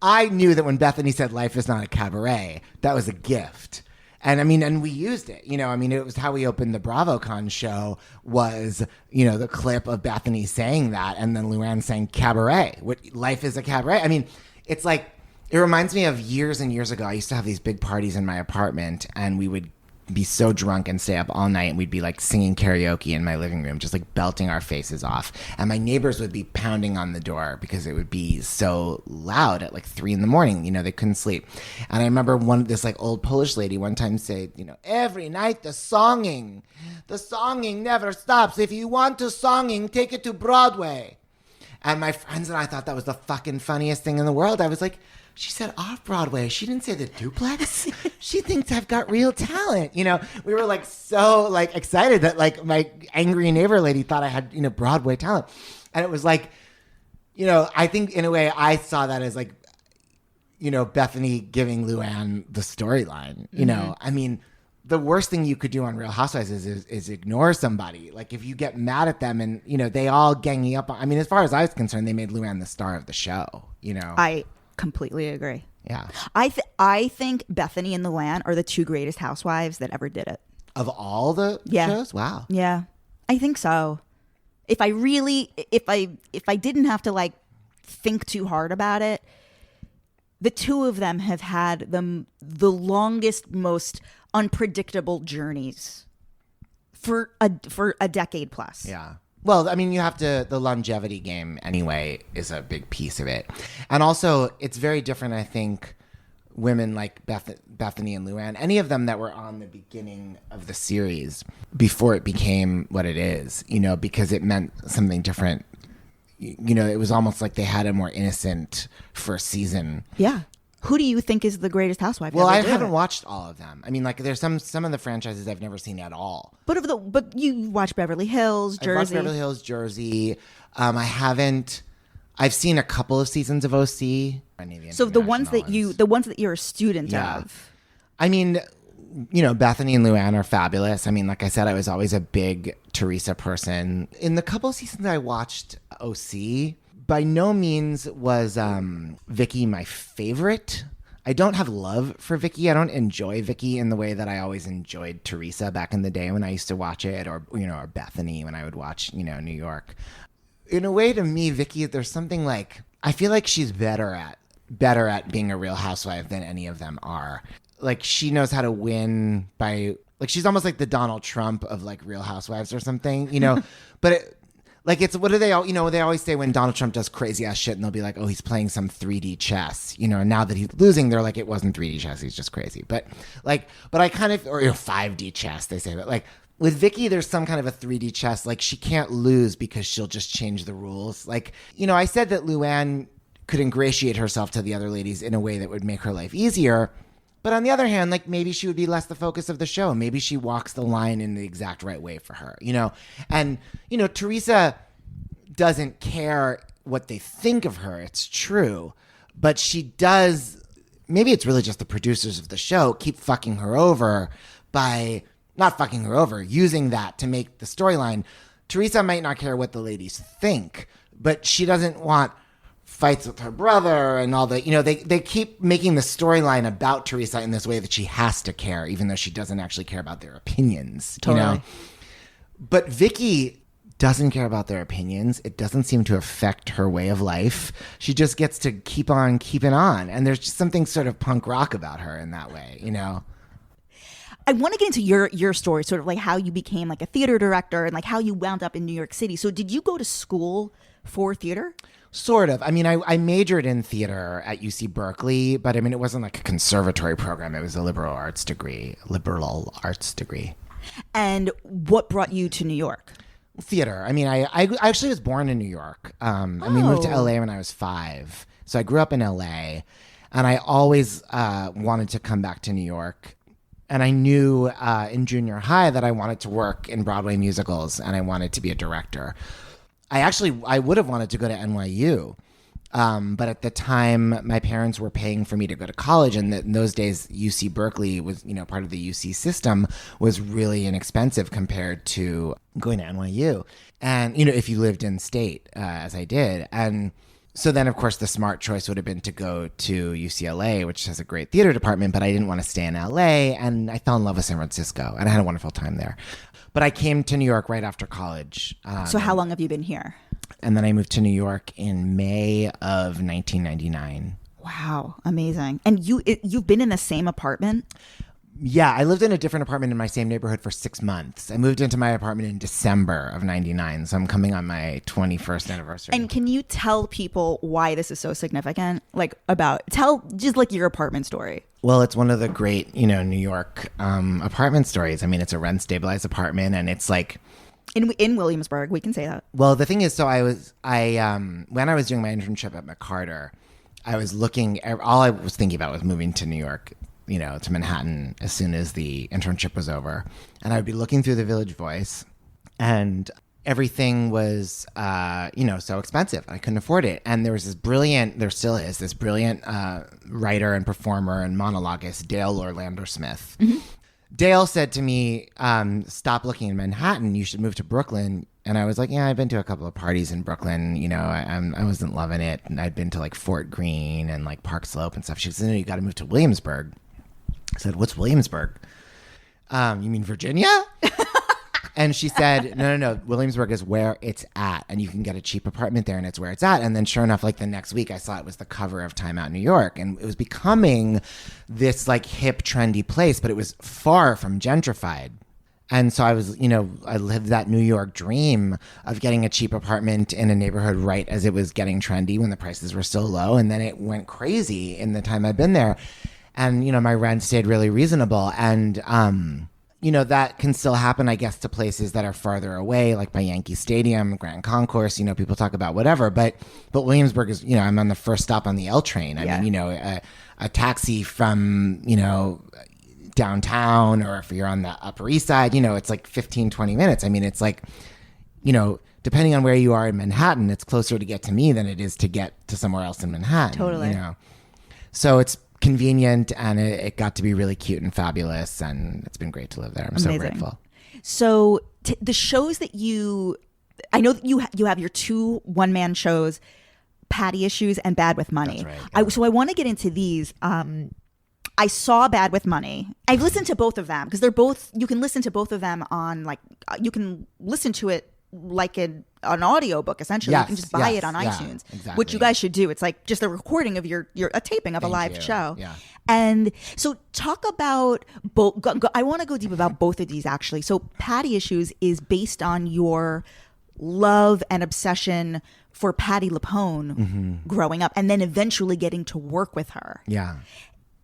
I knew that when Bethenny said "Life is not a cabaret," that was a gift. And I mean, and we used it, you know, I mean, it was how we opened the BravoCon show was, you know, the clip of Bethenny saying that. And then Luann saying cabaret, life is a cabaret. I mean, it's like, it reminds me of years and years ago. I used to have these big parties in my apartment and we would be so drunk and stay up all night and we'd be like singing karaoke in my living room, just like belting our faces off. And my neighbors would be pounding on the door because it would be so loud at like 3 a.m. You know, they couldn't sleep. And I remember this like old Polish lady one time said, you know, every night the songing never stops. If you want to songing, take it to Broadway. And my friends and I thought that was the fucking funniest thing in the world. I was like, she said off-Broadway. She didn't say the duplex. She thinks I've got real talent. You know, we were like so like excited that like my angry neighbor lady thought I had, you know, Broadway talent. And it was like, you know, I think in a way I saw that as like, you know, Bethenny giving Luann the storyline. You know, I mean, the worst thing you could do on Real Housewives is ignore somebody. Like if you get mad at them and, you know, they all gang you up. I mean, as far as I was concerned, they made Luann the star of the show, you know. I completely agree. Yeah. I think Bethenny and Luann are the 2 greatest housewives that ever did it. Of all the shows? Wow. Yeah. I think so. If I didn't have to like think too hard about it, the 2 of them have had the longest, most unpredictable journeys for a decade plus. Yeah. Well, I mean, you have to, the longevity game anyway is a big piece of it. And also, it's very different, I think, women like Bethenny and Luann, any of them that were on the beginning of the series before it became what it is, you know, because it meant something different. You know, it was almost like they had a more innocent first season. Yeah. Who do you think is the greatest housewife? Well, I haven't watched all of them. I mean, like, there's some of the franchises I've never seen at all. But you watch Beverly Hills, Jersey. I've watched Beverly Hills, Jersey. I've seen a couple of seasons of OC. So the ones that you're a student of. I mean, you know, Bethenny and Luann are fabulous. I mean, like I said, I was always a big Teresa person. In the couple of seasons I watched OC, by no means was Vicky my favorite. I don't have love for Vicky. I don't enjoy Vicky in the way that I always enjoyed Teresa back in the day when I used to watch it, or, you know, or Bethenny when I would watch, you know, New York. In a way, to me, Vicky, there's something like, I feel like she's better at being a Real Housewife than any of them are. Like, she knows how to win by, like, she's almost like the Donald Trump of like Real Housewives or something, you know. But what do they all, you know, they always say when Donald Trump does crazy ass shit and they'll be like, oh, he's playing some 3D chess, you know, and now that he's losing, they're like, it wasn't 3D chess, he's just crazy. But I kind of, or, you know, 5D chess, they say, but like with Vicky, there's some kind of a 3D chess, like she can't lose because she'll just change the rules. Like, you know, I said that Luann could ingratiate herself to the other ladies in a way that would make her life easier. But on the other hand, like maybe she would be less the focus of the show. Maybe she walks the line in the exact right way for her, you know? And, you know, Teresa doesn't care what they think of her. It's true. But she does, maybe it's really just the producers of the show keep fucking her over by, not fucking her over, using that to make the storyline. Teresa might not care what the ladies think, but she doesn't want fights with her brother and all the, you know, they keep making the storyline about Teresa in this way that she has to care, even though she doesn't actually care about their opinions, totally. You know? But Vicky doesn't care about their opinions. It doesn't seem to affect her way of life. She just gets to keep on keeping on. And there's just something sort of punk rock about her in that way, you know? I want to get into your story, sort of like how you became like a theater director and like how you wound up in New York City. So did you go to school for theater? Sort of. I mean, I majored in theater at UC Berkeley, but I mean, it wasn't like a conservatory program. It was a liberal arts degree. And what brought you to New York? Theater. I mean, I actually was born in New York. And we moved to LA when I was 5. So I grew up in LA, and I always wanted to come back to New York. And I knew in junior high that I wanted to work in Broadway musicals, and I wanted to be a director. I would have wanted to go to NYU, but at the time, my parents were paying for me to go to college, and in those days, UC Berkeley was, you know, part of the UC system, was really inexpensive compared to going to NYU. And, you know, if you lived in state, as I did. And So then, of course, the smart choice would have been to go to UCLA, which has a great theater department, but I didn't want to stay in LA, and I fell in love with San Francisco, and I had a wonderful time there. But I came to New York right after college. So how long have you been here? And then I moved to New York in May of 1999. Wow, amazing. And you've been in the same apartment? Yeah, I lived in a different apartment in my same neighborhood for 6 months. I moved into my apartment in December of 99, so I'm coming on my 21st anniversary. And can you tell people why this is so significant? Tell just like your apartment story. Well, it's one of the great, New York apartment stories. I mean, it's a rent-stabilized apartment, and it's like... In Williamsburg, we can say that. Well, the thing is, so when I was doing my internship at McCarter, I was all I was thinking about was moving to New York, to Manhattan as soon as the internship was over. And I would be looking through the Village Voice, and everything was, so expensive. I couldn't afford it. And there still is this brilliant writer and performer and monologuist, Dale Orlando Smith. Mm-hmm. Dale said to me, stop looking in Manhattan. You should move to Brooklyn. And I was like, yeah, I've been to a couple of parties in Brooklyn. I wasn't loving it. And I'd been to like Fort Greene and like Park Slope and stuff. She said, no, you got to move to Williamsburg. I said, what's Williamsburg? You mean Virginia? And she said, no. Williamsburg is where it's at. And you can get a cheap apartment there, and it's where it's at. And then sure enough, like the next week, I saw it was the cover of Time Out New York. And it was becoming this like hip, trendy place, but it was far from gentrified. And so I was, I lived that New York dream of getting a cheap apartment in a neighborhood right as it was getting trendy when the prices were still low. And then it went crazy in the time I'd been there. And, my rent stayed really reasonable. And, that can still happen, I guess, to places that are farther away, like by Yankee Stadium, Grand Concourse, people talk about whatever. But Williamsburg is, I'm on the first stop on the L train. I mean, a taxi from, downtown, or if you're on the Upper East Side, it's like 15, 20 minutes. I mean, it's like, depending on where you are in Manhattan, it's closer to get to me than it is to get to somewhere else in Manhattan. Totally. So it's convenient, and it got to be really cute and fabulous, and it's been great to live there. I'm Amazing. So grateful. So the shows that I know that you have your two one-man shows, Patti Issues and Bad with Money. That's right. So I want to get into these. I saw Bad with Money. I've listened to both of them because you can listen to both of them on you can listen to it like an audiobook, essentially. Yes, you can just buy it on iTunes, exactly. which you guys should do. It's like just a recording of a taping of a live show. Yeah. And so talk about both. I want to go deep about both of these, actually. So Patti Issues is based on your love and obsession for Patti LuPone growing up, and then eventually getting to work with her. Yeah.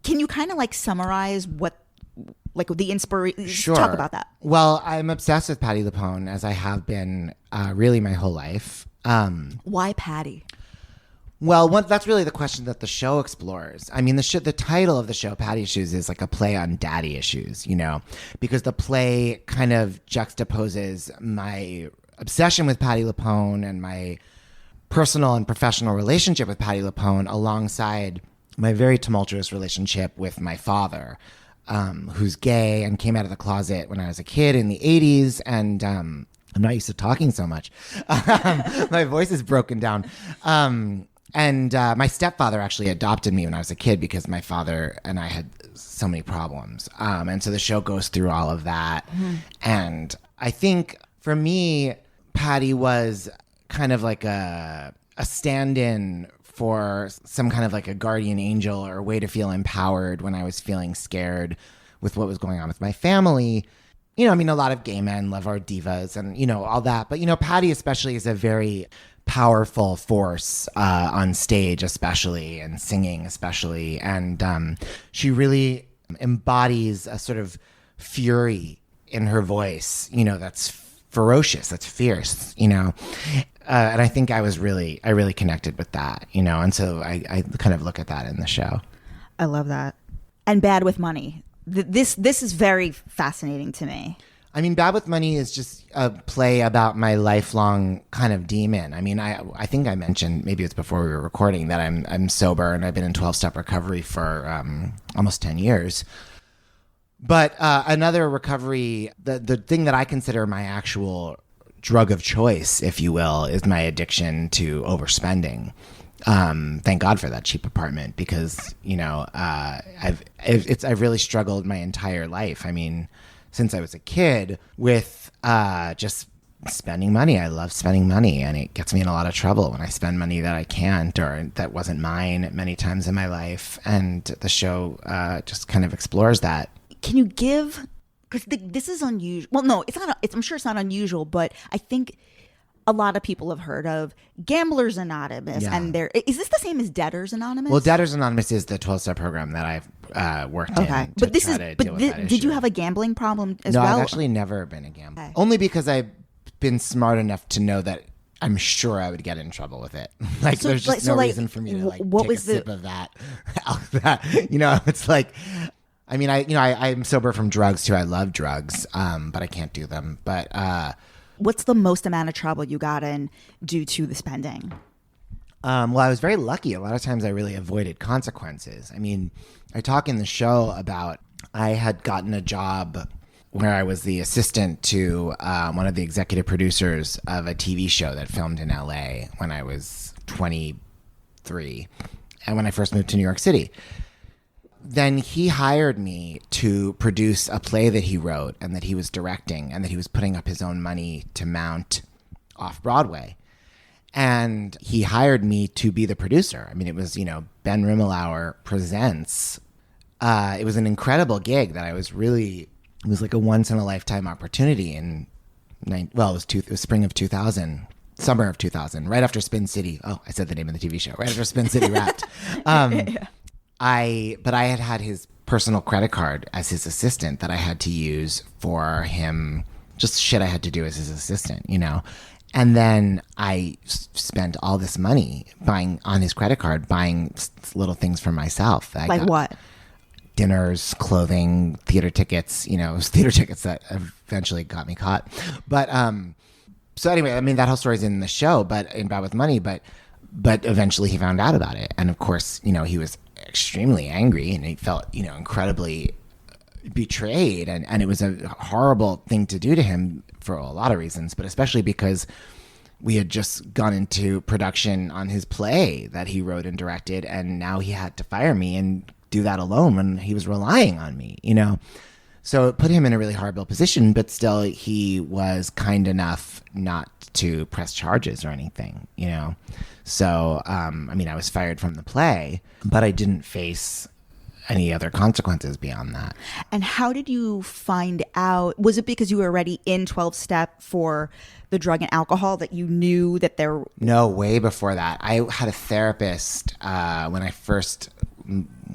Can you kind of summarize the inspiration? Sure. Talk about that. Well, I'm obsessed with Patti LuPone, as I have been really my whole life. Why Patti? Well, that's really the question that the show explores. I mean, the title of the show, Patti Issues, is like a play on daddy issues, because the play kind of juxtaposes my obsession with Patti LuPone and my personal and professional relationship with Patti LuPone alongside my very tumultuous relationship with my father, who's gay and came out of the closet when I was a kid in the 80s. And I'm not used to talking so much. My voice is broken down. And my stepfather actually adopted me when I was a kid because my father and I had so many problems. And so the show goes through all of that. Mm-hmm. And I think for me, Patti was kind of like a stand-in for some kind of like a guardian angel or a way to feel empowered when I was feeling scared with what was going on with my family. A lot of gay men love our divas and, all that. But, Patti especially is a very powerful force on stage, especially, and singing especially. And she really embodies a sort of fury in her voice, that's ferocious, that's fierce, and I think I really connected with that, and so I kind of look at that in the show. I love that. And Bad with Money. This is very fascinating to me. I mean, Bad with Money is just a play about my lifelong kind of demon. I mean, I think I mentioned, maybe it's before we were recording, that I'm sober and I've been in 12-step recovery for almost 10 years. But another recovery, the thing that I consider my actual drug of choice, if you will, is my addiction to overspending. Thank God for that cheap apartment because, I've really struggled my entire life. I mean, since I was a kid with just spending money. I love spending money, and it gets me in a lot of trouble when I spend money that I can't or that wasn't mine many times in my life. And the show just kind of explores that. Can you give, because this is unusual. Well, no, it's not. I'm sure it's not unusual, but I think a lot of people have heard of Gamblers Anonymous, and is this the same as Debtors Anonymous? Well, Debtors Anonymous is the 12-step program that I've worked in. But did you have a gambling problem as well? No, I've actually never been a gambler. Okay. Only because I've been smart enough to know that I'm sure I would get in trouble with it. There's just no reason for me to take a sip of that. It's like, I mean, I'm sober from drugs too. I love drugs, but I can't do them. But what's the most amount of trouble you got in due to the spending? Well, I was very lucky. A lot of times I really avoided consequences. I mean, I talk in the show about I had gotten a job where I was the assistant to one of the executive producers of a TV show that filmed in LA when I was 23 and when I first moved to New York City. Then he hired me to produce a play that he wrote and that he was directing and that he was putting up his own money to mount off Broadway. And he hired me to be the producer. I mean, it was, Ben Rimalower Presents. It was an incredible gig that it was like a once in a lifetime opportunity it was spring of 2000, summer of 2000, right after Spin City. Oh, I said the name of the TV show, right after Spin City wrapped. But I had his personal credit card as his assistant that I had to use for him, just shit I had to do as his assistant, And then I spent all this money buying on his credit card, buying little things for myself. Like what? Dinners, clothing, theater tickets, it was theater tickets that eventually got me caught. But, so anyway, I mean, that whole story's in the show, but in Bad with Money, but eventually he found out about it. And of course, he was extremely angry and he felt, incredibly betrayed. And it was a horrible thing to do to him for a lot of reasons, but especially because we had just gone into production on his play that he wrote and directed. And now he had to fire me and do that alone when he was relying on me, So it put him in a really horrible position, but still he was kind enough not to press charges or anything, So, I was fired from the play, but I didn't face any other consequences beyond that. And how did you find out? Was it because you were already in 12-step for the drug and alcohol that you knew that there? No, way before that. I had a therapist when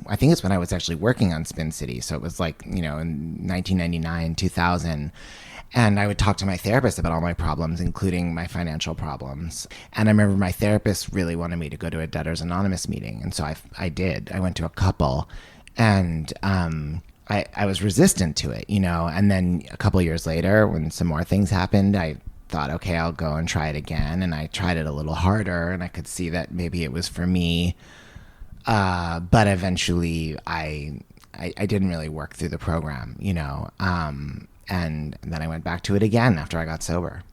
I think it's when I was actually working on Spin City. So it was like, in 1999, 2000. And I would talk to my therapist about all my problems, including my financial problems. And I remember my therapist really wanted me to go to a Debtors Anonymous meeting. And so I did. I went to a couple. And I was resistant to it, And then a couple years later, when some more things happened, I thought, okay, I'll go and try it again. And I tried it a little harder. And I could see that maybe it was for me. But eventually I didn't really work through the program, and then I went back to it again after I got sober.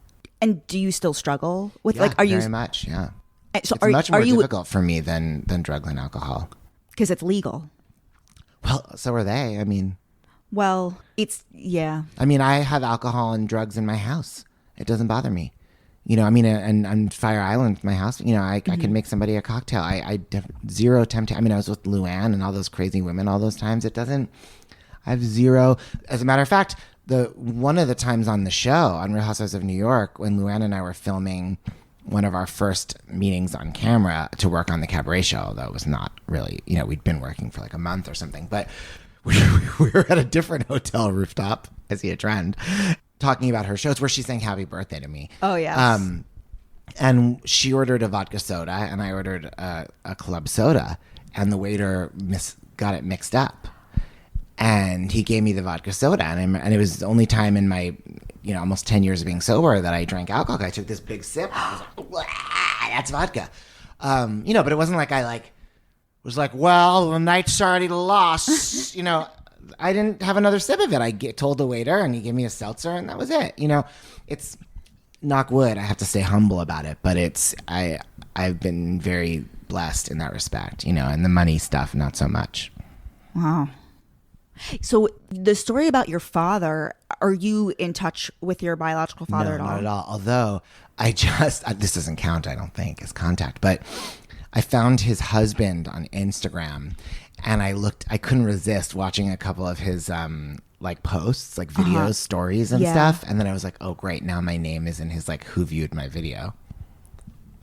And do you still struggle with very much, yeah. So it's much more difficult for me than drugs and alcohol. Because it's legal. Well, so are they. I mean. Well, yeah. I mean, I have alcohol and drugs in my house. It doesn't bother me. And on Fire Island, my house, I can make somebody a cocktail. I zero temptation. I was with Luann and all those crazy women all those times. I have zero. As a matter of fact, one of the times on the show, on Real Housewives of New York, when Luann and I were filming one of our first meetings on camera to work on the Cabaret show, although it was not really, we'd been working for like a month or something, but we were at a different hotel rooftop, I see a trend, talking about her shows where she sang Happy Birthday to me. Oh, yes. And she ordered a vodka soda and I ordered a club soda and the waiter got it mixed up. And he gave me the vodka soda and it was the only time in my, almost 10 years of being sober that I drank alcohol. I took this big sip and I was like, wow, that's vodka. But it wasn't like I was like, well, the night's already lost, I didn't have another sip of it. I told the waiter and he gave me a seltzer and that was it. It's knock wood. I have to stay humble about it, but I've been very blessed in that respect, and the money stuff, not so much. Wow. So the story about your father, are you in touch with your biological father at all? No, not at all. Although this doesn't count, I don't think, as contact, but I found his husband on Instagram, and I couldn't resist watching a couple of his posts, like videos, stories and stuff. And then I was like, oh great, now my name is in his who viewed my video.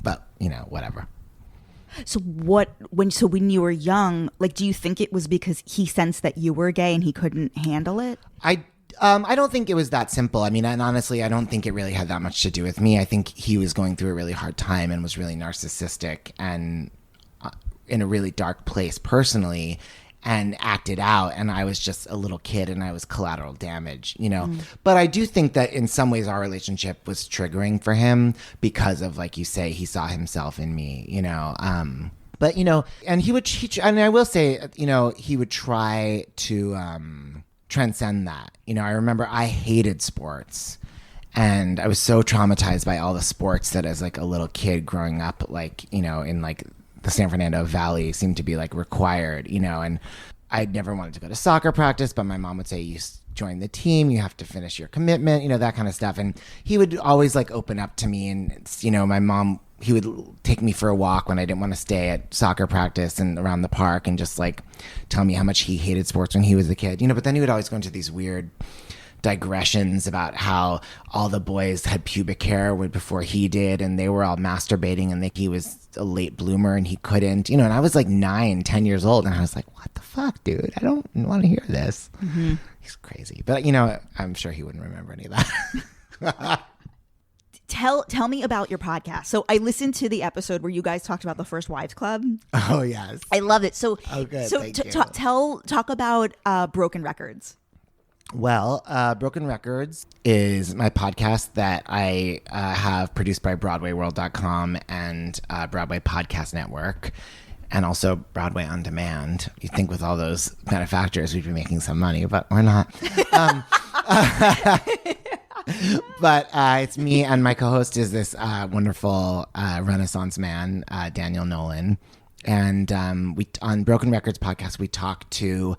But, whatever. So when you were young, do you think it was because he sensed that you were gay and he couldn't handle it? I don't think it was that simple. I mean, and honestly, I don't think it really had that much to do with me. I think he was going through a really hard time and was really narcissistic and in a really dark place personally, and acted out. And I was just a little kid and I was collateral damage, But I do think that in some ways our relationship was triggering for him because of, like you say, he saw himself in me, But, and and I will say, he would try to transcend that. I remember I hated sports. And I was so traumatized by all the sports that as a little kid growing up, in the San Fernando Valley seemed to be required, and I'd never wanted to go to soccer practice, but my mom would say, you join the team, you have to finish your commitment, that kind of stuff. And he would always open up to me, and, my mom, he would take me for a walk when I didn't want to stay at soccer practice and around the park and just tell me how much he hated sports when he was a kid, but then he would always go into these weird digressions about how all the boys had pubic hair before he did, and they were all masturbating, and he was a late bloomer and he couldn't, and I was 9-10 years old, and I was like, what the fuck, dude? I don't want to hear this. Mm-hmm. He's crazy. But I'm sure he wouldn't remember any of that. Tell me about your podcast. So I listened to the episode where you guys talked about the First Wives Club. Oh yes, I love it. So good. So talk about Broken Records. Well, Broken Records is my podcast that I have produced by BroadwayWorld.com and Broadway Podcast Network, and also Broadway On Demand. You'd think with all those manufacturers we'd be making some money, but we're not. But it's me, and my co-host is this wonderful Renaissance man, Daniel Nolan. And on Broken Records podcast, we talk to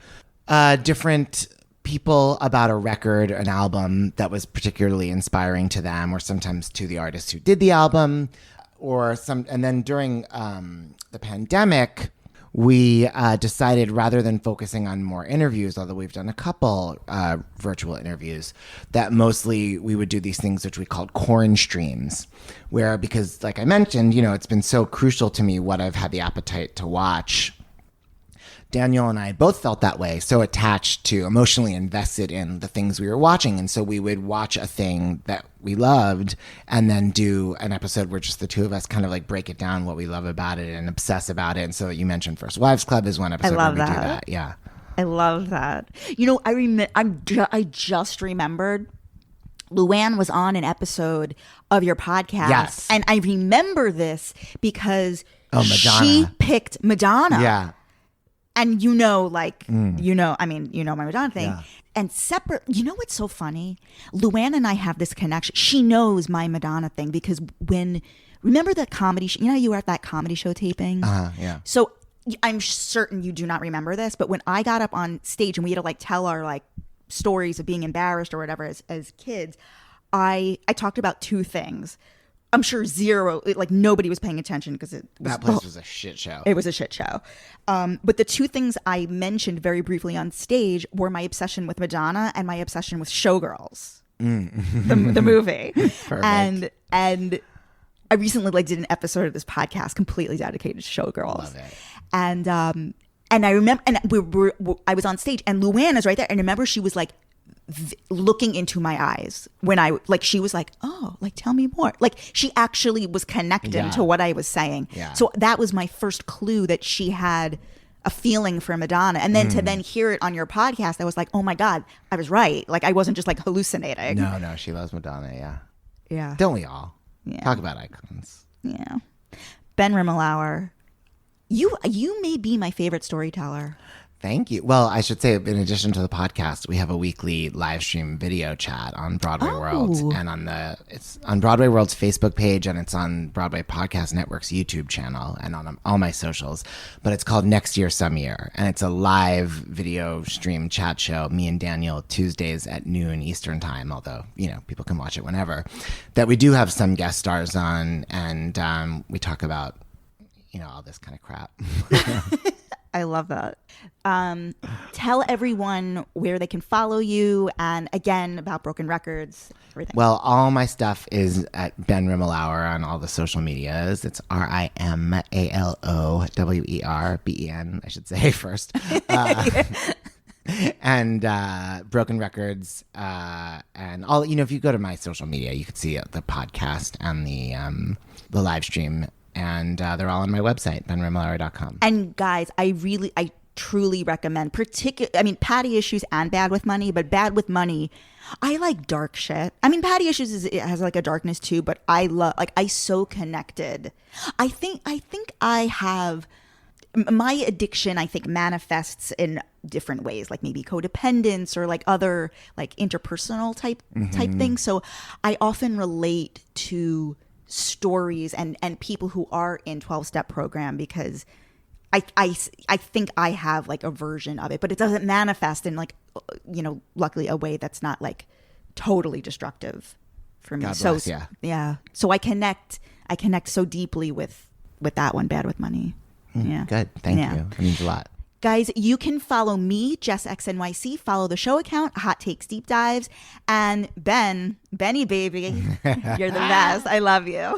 different people about a record, an album that was particularly inspiring to them, or sometimes to the artists who did the album, and then during the pandemic, we decided, rather than focusing on more interviews, although we've done a couple virtual interviews, that mostly we would do these things which we called corn streams, where, because like I mentioned, it's been so crucial to me what I've had the appetite to watch. Daniel and I both felt that way, so attached to, emotionally invested in the things we were watching. And so we would watch a thing that we loved and then do an episode where just the two of us kind of break it down, what we love about it and obsess about it. And so you mentioned First Wives Club is one episode where we do that. Yeah. I love that. I just remembered Luann was on an episode of your podcast. Yes. And I remember this because Madonna. She picked Madonna. Yeah. And my Madonna thing. Yeah. And separate, what's so funny? Luann and I have this connection. She knows my Madonna thing because remember the comedy show? You were at that comedy show taping? Yeah. So I'm certain you do not remember this, but when I got up on stage and we had to tell our stories of being embarrassed or whatever as kids, I talked about two things. I'm sure nobody was paying attention because that place was a shit show. It was a shit show. But the two things I mentioned very briefly on stage were my obsession with Madonna and my obsession with Showgirls, the movie. Perfect. And I recently did an episode of this podcast completely dedicated to Showgirls. Love it. And I remember, and I was on stage, and Luann is right there, and I remember she was looking into my eyes when she was oh, tell me more. She actually was connecting to what I was saying. Yeah. So that was my first clue that she had a feeling for Madonna. And then to then hear it on your podcast, I was like, oh my God, I was right. I wasn't just hallucinating. No, she loves Madonna. Yeah. Yeah. Don't we all? Yeah. Talk about icons. Yeah. Ben Rimalower, you may be my favorite storyteller. Thank you. Well, I should say, in addition to the podcast, we have a weekly live stream video chat on Broadway World, and it's on Broadway World's Facebook page, and it's on Broadway Podcast Network's YouTube channel, and on all my socials. But it's called Next Year Some Year, and it's a live video stream chat show. Me and Daniel, Tuesdays at noon Eastern time. Although people can watch it whenever. That we do have some guest stars on, and we talk about all this kind of crap. I love that. Tell everyone where they can follow you, and again about Broken Records, everything. Well, all my stuff is at Ben Rimalower on all the social medias. It's RIMALOWERBEN, I should say first. And Broken Records, and all. If you go to my social media, you can see the podcast and the live stream. And they're all on my website, benrimalower.com. And guys, I truly recommend, Patti Issues and Bad with Money, but Bad with Money, I like dark shit. Patti Issues has like a darkness too, but I so connected. I think I have, my addiction, I think, manifests in different ways, like maybe codependence or like other like interpersonal type things. So I often relate to stories and people who are in 12-step program, because I think I have like a version of it, but it doesn't manifest in like luckily a way that's not like totally destructive for me. God bless, yeah. So I connect so deeply with that one, Bad with Money. Yeah. Good. Thank you. That means a lot. Guys, you can follow me, Jess XNYC, follow the show account, Hot Takes Deep Dives, and Benny baby, you're the best. I love you.